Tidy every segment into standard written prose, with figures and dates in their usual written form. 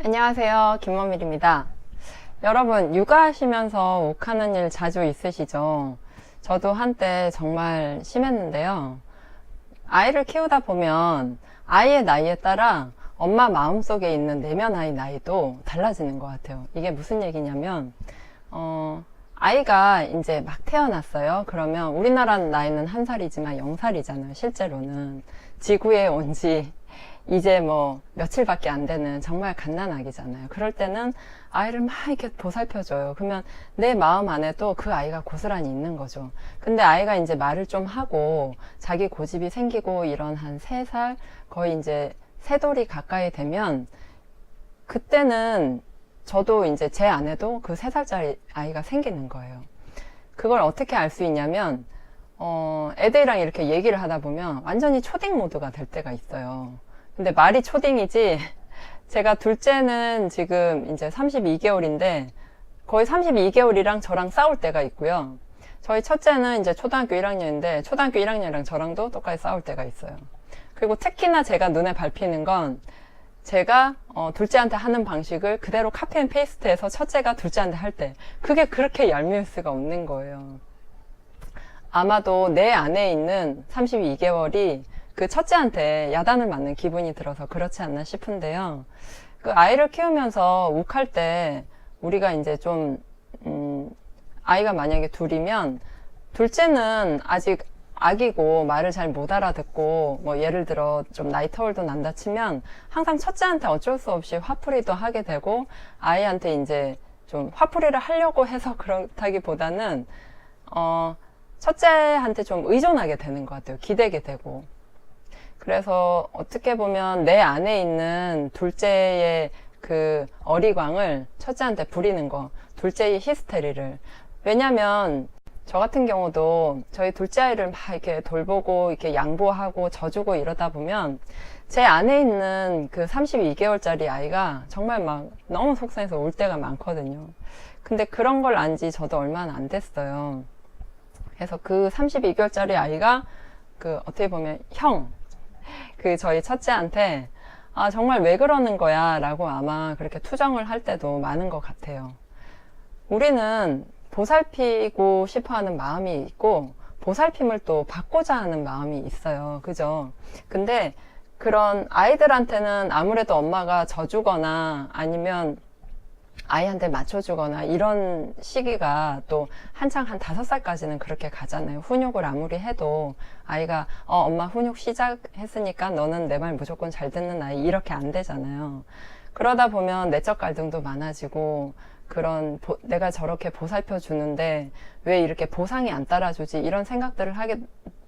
안녕하세요, 김원밀입니다. 여러분, 육아하시면서 욱하는 일 자주 있으시죠? 저도 한때 정말 심했는데요. 아이를 키우다 보면 아이의 나이에 따라 엄마 마음속에 있는 내면 아이 나이도 달라지는 것 같아요. 이게 무슨 얘기냐면 아이가 이제 막 태어났어요. 그러면 우리나라 나이는 1살이지만 0살이잖아요. 실제로는 지구에 온 지 이제 뭐 며칠밖에 안 되는 정말 갓난아기잖아요. 그럴 때는 아이를 막 이렇게 보살펴줘요. 그러면 내 마음 안에도 그 아이가 고스란히 있는 거죠. 근데 아이가 이제 말을 좀 하고 자기 고집이 생기고 이런 한 3살, 거의 이제 새돌이 가까이 되면 그때는 저도 이제 제 안에도 그 3살짜리 아이가 생기는 거예요. 그걸 어떻게 알 수 있냐면 애들이랑 이렇게 얘기를 하다 보면 완전히 초딩 모드가 될 때가 있어요. 근데 말이 초딩이지, 제가 둘째는 지금 이제 32개월인데 거의 32개월이랑 저랑 싸울 때가 있고요. 저희 첫째는 이제 초등학교 1학년인데 초등학교 1학년이랑 저랑도 똑같이 싸울 때가 있어요. 그리고 특히나 제가 눈에 밟히는 건 제가 둘째한테 하는 방식을 그대로 카피 앤 페이스트해서 첫째가 둘째한테 할 때 그게 그렇게 얄미울 수가 없는 거예요. 아마도 내 안에 있는 32개월이 그 첫째한테 야단을 맞는 기분이 들어서 그렇지 않나 싶은데요. 그 아이를 키우면서 욱할 때 우리가 이제 좀 아이가 만약에 둘이면 둘째는 아직 아기고 말을 잘 못 알아듣고 뭐 예를 들어 좀 나이 터울도 난다 치면 항상 첫째한테 어쩔 수 없이 화풀이도 하게 되고 아이한테 이제 좀 화풀이를 하려고 해서 그렇다기보다는 첫째한테 좀 의존하게 되는 것 같아요. 기대게 되고. 그래서 어떻게 보면 내 안에 있는 둘째의 그 어리광을 첫째한테 부리는 거, 둘째의 히스테리를. 왜냐면 저 같은 경우도 저희 둘째 아이를 막 이렇게 돌보고 이렇게 양보하고 져주고 이러다 보면 제 안에 있는 그 32개월짜리 아이가 정말 막 너무 속상해서 울 때가 많거든요. 근데 그런 걸 안 지 저도 얼마나 안 됐어요. 그래서 그 32개월짜리 아이가 그 어떻게 보면 그 저희 첫째한테 정말 왜 그러는 거야 라고 아마 그렇게 투정을 할 때도 많은 것 같아요. 우리는 보살피고 싶어 하는 마음이 있고 보살핌을 또 받고자 하는 마음이 있어요. 그죠? 근데 그런 아이들한테는 아무래도 엄마가 져주거나 아니면 아이한테 맞춰주거나 이런 시기가 또 한창 한 5살까지는 그렇게 가잖아요. 훈육을 아무리 해도 아이가 엄마 훈육 시작했으니까 너는 내 말 무조건 잘 듣는 아이 이렇게 안 되잖아요. 그러다 보면 내적 갈등도 많아지고 그런 내가 저렇게 보살펴 주는데 왜 이렇게 보상이 안 따라주지 이런 생각들을 하게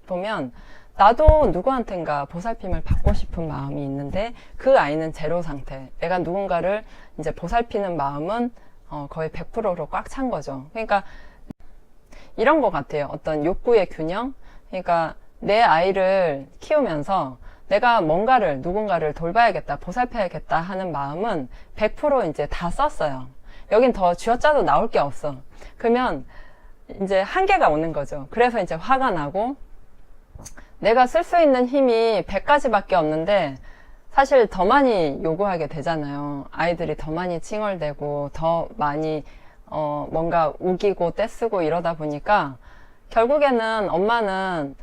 보면 나도 누구한텐가 보살핌을 받고 싶은 마음이 있는데 그 아이는 제로 상태. 내가 누군가를 이제 보살피는 마음은 거의 100%로 꽉 찬 거죠. 그러니까 이런 것 같아요. 어떤 욕구의 균형. 그러니까 내 아이를 키우면서 내가 누군가를 돌봐야겠다, 보살펴야겠다 하는 마음은 100% 이제 다 썼어요. 여긴 더 쥐어짜도 나올 게 없어. 그러면 이제 한계가 오는 거죠. 그래서 이제 화가 나고 내가 쓸 수 있는 힘이 100가지밖에 없는데 사실 더 많이 요구하게 되잖아요. 아이들이 더 많이 칭얼대고 더 많이 뭔가 우기고 떼쓰고 이러다 보니까 결국에는 엄마는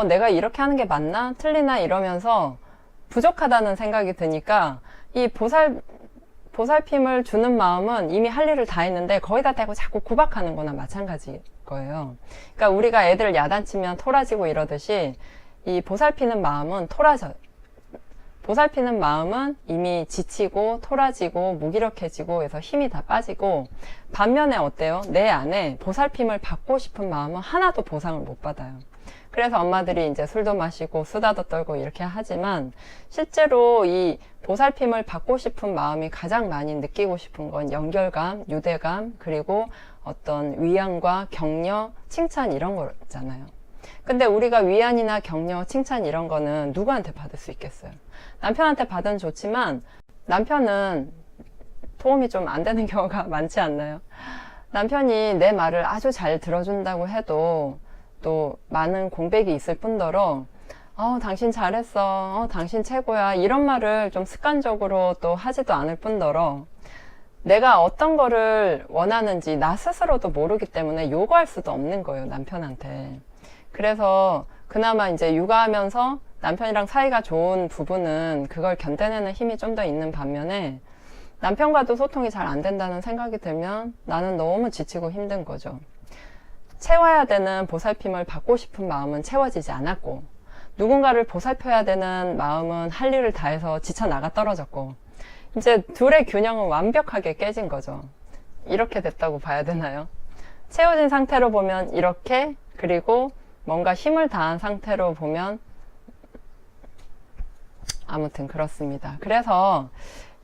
내가 이렇게 하는 게 맞나? 틀리나? 이러면서 부족하다는 생각이 드니까 이 보살핌을 주는 마음은 이미 할 일을 다 했는데 거기다 대고 자꾸 구박하는 거나 마찬가지일 거예요. 그러니까 우리가 애들 야단치면 토라지고 이러듯이 이 보살피는 마음은 보살피는 마음은 이미 지치고 토라지고 무기력해지고 해서 힘이 다 빠지고 반면에 어때요? 내 안에 보살핌을 받고 싶은 마음은 하나도 보상을 못 받아요. 그래서 엄마들이 이제 술도 마시고 수다도 떨고 이렇게 하지만 실제로 이 보살핌을 받고 싶은 마음이 가장 많이 느끼고 싶은 건 연결감, 유대감, 그리고 어떤 위안과 격려, 칭찬 이런 거잖아요. 근데 우리가 위안이나 격려, 칭찬 이런 거는 누구한테 받을 수 있겠어요? 남편한테 받으면 좋지만 남편은 도움이 좀 안 되는 경우가 많지 않나요? 남편이 내 말을 아주 잘 들어준다고 해도 또 많은 공백이 있을 뿐더러 당신 잘했어. 당신 최고야. 이런 말을 좀 습관적으로 또 하지도 않을 뿐더러 내가 어떤 거를 원하는지 나 스스로도 모르기 때문에 요구할 수도 없는 거예요, 남편한테. 그래서 그나마 이제 육아하면서 남편이랑 사이가 좋은 부분은 그걸 견뎌내는 힘이 좀 더 있는 반면에 남편과도 소통이 잘 안 된다는 생각이 들면 나는 너무 지치고 힘든 거죠. 채워야 되는 보살핌을 받고 싶은 마음은 채워지지 않았고, 누군가를 보살펴야 되는 마음은 할 일을 다해서 지쳐 나가 떨어졌고, 이제 둘의 균형은 완벽하게 깨진 거죠. 이렇게 됐다고 봐야 되나요? 채워진 상태로 보면 이렇게, 그리고 뭔가 힘을 다한 상태로 보면 아무튼 그렇습니다. 그래서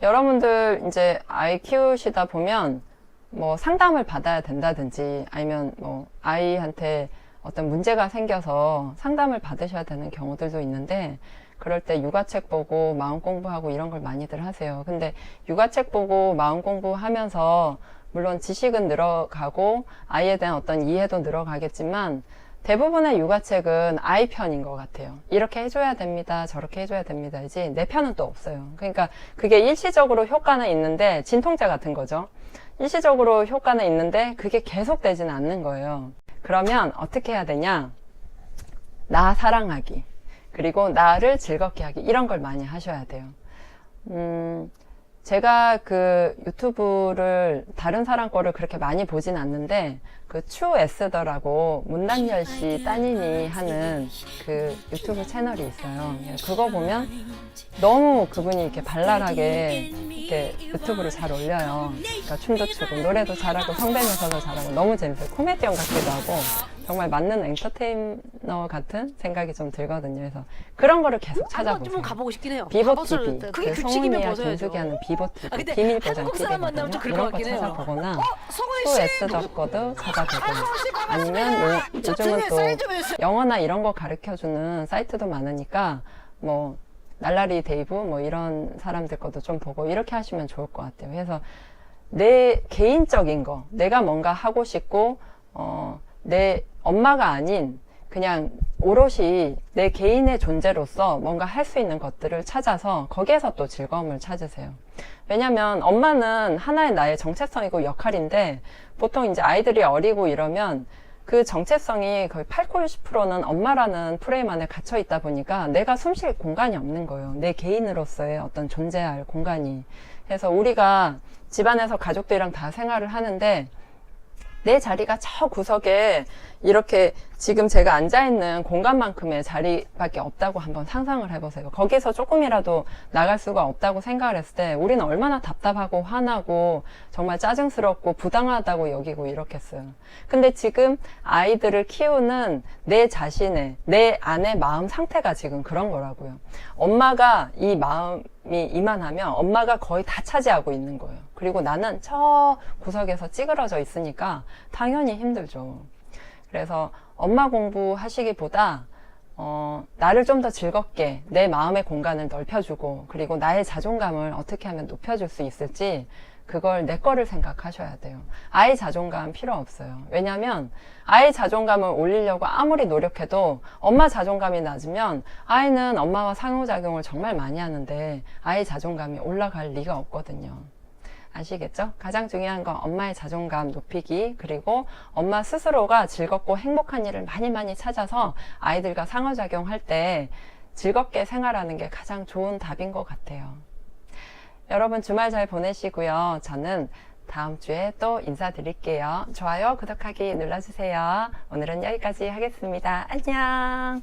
여러분들 이제 아이 키우시다 보면 뭐 상담을 받아야 된다든지 아니면 뭐 아이한테 어떤 문제가 생겨서 상담을 받으셔야 되는 경우들도 있는데, 그럴 때 육아책 보고 마음 공부하고 이런 걸 많이들 하세요. 근데 육아책 보고 마음 공부하면서 물론 지식은 늘어가고 아이에 대한 어떤 이해도 늘어가겠지만 대부분의 육아책은 아이 편인 것 같아요. 이렇게 해줘야 됩니다. 저렇게 해줘야 됩니다이지 내 편은 또 없어요. 그러니까 그게 일시적으로 효과는 있는데 진통제 같은 거죠. 일시적으로 효과는 있는데 그게 계속되지는 않는 거예요. 그러면 어떻게 해야 되냐? 나 사랑하기, 그리고 나를 즐겁게 하기, 이런 걸 많이 하셔야 돼요. 제가 그 유튜브를 다른 사람 거를 그렇게 많이 보진 않는데 그 추 에스더라고 문단열 씨 따님이 하는 그 유튜브 채널이 있어요. 그거 보면 너무 그분이 이렇게 발랄하게 이렇게 유튜브를 잘 올려요. 그러니까 춤도 추고 노래도 잘하고 성대묘사도 잘하고 너무 재밌어요. 코미디언 같기도 하고 정말 맞는 엔터테이너 같은 생각이 좀 들거든요. 그래서 그런 거를 계속 찾아보세요. 한번 가보고 싶긴 해요. 비보TV, 그게 그 규칙이면 성훈이와 벗어야죠. 김숙이 하는 비보TV, 근데 비밀 보장 한국 사람 만나면 좀 그럴 것 이런 거 같긴 해요. 찾아보거나 성훈이 또 씨! 에스더 거도 찾아보고, 아니면 반갑습니다. 요즘은 또 사인 좀 해주세요. 영어나 이런 거 가르쳐주는 사이트도 많으니까 뭐 날라리 데이브 뭐 이런 사람들 것도 좀 보고 이렇게 하시면 좋을 것 같아요. 그래서 내 개인적인 거, 내가 뭔가 하고 싶고 내 엄마가 아닌 그냥 오롯이 내 개인의 존재로서 뭔가 할 수 있는 것들을 찾아서 거기에서 또 즐거움을 찾으세요. 왜냐면 엄마는 하나의 나의 정체성이고 역할인데, 보통 이제 아이들이 어리고 이러면 그 정체성이 거의 80~90%는 엄마라는 프레임 안에 갇혀 있다 보니까 내가 숨 쉴 공간이 없는 거예요. 내 개인으로서의 어떤 존재할 공간이. 그래서 우리가 집안에서 가족들이랑 다 생활을 하는데 내 자리가 저 구석에 이렇게 지금 제가 앉아있는 공간만큼의 자리밖에 없다고 한번 상상을 해보세요. 거기서 조금이라도 나갈 수가 없다고 생각을 했을 때 우리는 얼마나 답답하고 화나고 정말 짜증스럽고 부당하다고 여기고 이렇겠어요. 근데 지금 아이들을 키우는 내 자신의, 내 안의 마음 상태가 지금 그런 거라고요. 엄마가 이 마음이 이만하면 엄마가 거의 다 차지하고 있는 거예요. 그리고 나는 저 구석에서 찌그러져 있으니까 당연히 힘들죠. 그래서 엄마 공부하시기보다 나를 좀 더 즐겁게 내 마음의 공간을 넓혀주고, 그리고 나의 자존감을 어떻게 하면 높여줄 수 있을지 그걸 내 거를 생각하셔야 돼요. 아이 자존감 필요 없어요. 왜냐면 아이 자존감을 올리려고 아무리 노력해도 엄마 자존감이 낮으면 아이는 엄마와 상호작용을 정말 많이 하는데 아이 자존감이 올라갈 리가 없거든요. 아시겠죠? 가장 중요한 건 엄마의 자존감 높이기, 그리고 엄마 스스로가 즐겁고 행복한 일을 많이 찾아서 아이들과 상호작용할 때 즐겁게 생활하는 게 가장 좋은 답인 것 같아요. 여러분 주말 잘 보내시고요. 저는 다음 주에 또 인사드릴게요. 좋아요, 구독하기 눌러주세요. 오늘은 여기까지 하겠습니다. 안녕.